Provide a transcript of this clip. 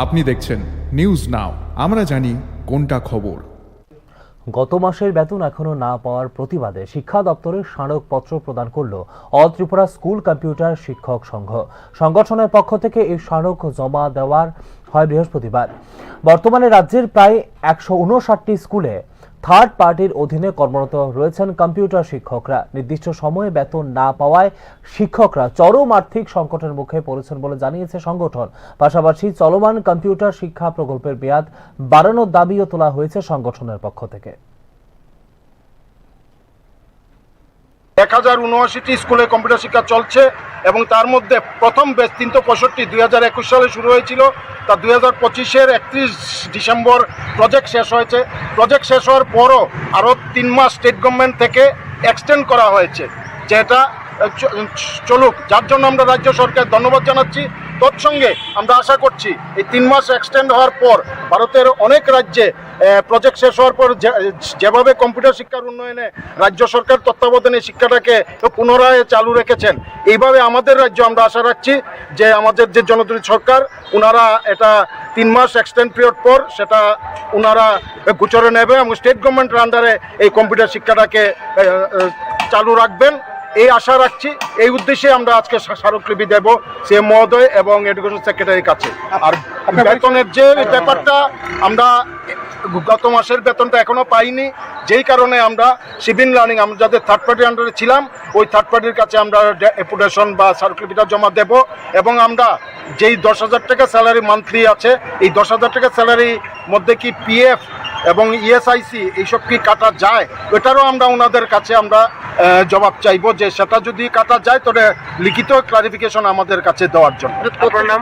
আপনি দেখছেন news now, আমরা জানি কোনটা খবর। গত মাসের বেতন এখনো না পাওয়ার প্রতিবাদে শিক্ষা দপ্তরের স্মারকপত্র প্রদান করল অল ত্রিপুরা স্কুল কম্পিউটার শিক্ষক সংঘ। সংগঠনের পক্ষ থেকে এই স্মারক জমা দেওয়ার হয় বৃহস্পতিবার। বর্তমানে রাজ্যের প্রায় 159টি স্কুলে থার্ড পার্টির অধীনে কর্মরত রয়েছেন কম্পিউটার শিক্ষকরা। নির্দিষ্ট সময়ে বেতন না পাওয়ায় শিক্ষকরা চরম আর্থিক সংকটের মুখে পড়েছেন বলে জানিয়েছে সংগঠন। পাশাপাশি চলমান কম্পিউটার শিক্ষা প্রকল্পের মেয়াদ বাড়ানোর দাবিও তোলা হয়েছে সংগঠনের পক্ষ থেকে। 1079টি স্কুলে কম্পিউটার শিক্ষা চলছে এবং তার মধ্যে প্রথম ব্যাচ 365 2021 সালে শুরু হয়েছিল, তা 2025-এর 31 ডিসেম্বর প্রজেক্ট শেষ হয়েছে। প্রজেক্ট শেষ হওয়ার পরও আরও 3 মাস স্টেট গভর্নমেন্ট থেকে এক্সটেন্ড করা হয়েছে, যেটা চলুক, যার জন্য আমরা রাজ্য সরকার ধন্যবাদ জানাচ্ছি। তৎসঙ্গে আমরা আশা করছি এই 3 মাস এক্সটেন্ড হওয়ার পর ভারতের অনেক রাজ্যে প্রজেক্ট শেষ হওয়ার পর যেভাবে কম্পিউটার শিক্ষার উন্নয়নে রাজ্য সরকার তত্ত্বাবধানে শিক্ষাটাকে পুনরায় চালু রেখেছেন, এইভাবে আমাদের রাজ্য আমরা আশা রাখছি যে আমাদের যে জনপ্রিয় সরকার ওনারা এটা 3 মাস এক্সটেন্ড পিরিয়ড পর সেটা ওনারা গোচরে নেবে এবং স্টেট গভর্নমেন্টের আন্ডারে এই কম্পিউটার শিক্ষাটাকে চালু রাখবেন, এই আশা রাখছি। এই উদ্দেশ্যে আমরা আজকে স্মারকলিপি দেব সিএম মহোদয় এবং এডুকেশন সেক্রেটারির কাছে। আর বেতনের যে ব্যাপারটা, আমরা গত মাসের বেতনটা এখনো পাইনি, যেই কারণে আমরা সিভিল লার্নিং, আমরা যাদের থার্ড পার্টির আন্ডারে ছিলাম ওই থার্ড পার্টির কাছে আমরা ডেপুটেশন বা স্মারকলিপিটা জমা দেব এবং আমরা যেই 10,000 টাকা স্যালারি মান্থলি আছে, এই 10,000 টাকা স্যালারির মধ্যে কি পিএফ এবং ইএসআইসি এইসব কি কাটা যায়, ওটারও আমরা ওনাদের কাছে আমরা জবাব চাইবো যে সেটা যদি কাটা যায় তবে লিখিত ক্লারিফিকেশন আমাদের কাছে দেওয়ার জন্য। আপনার নাম?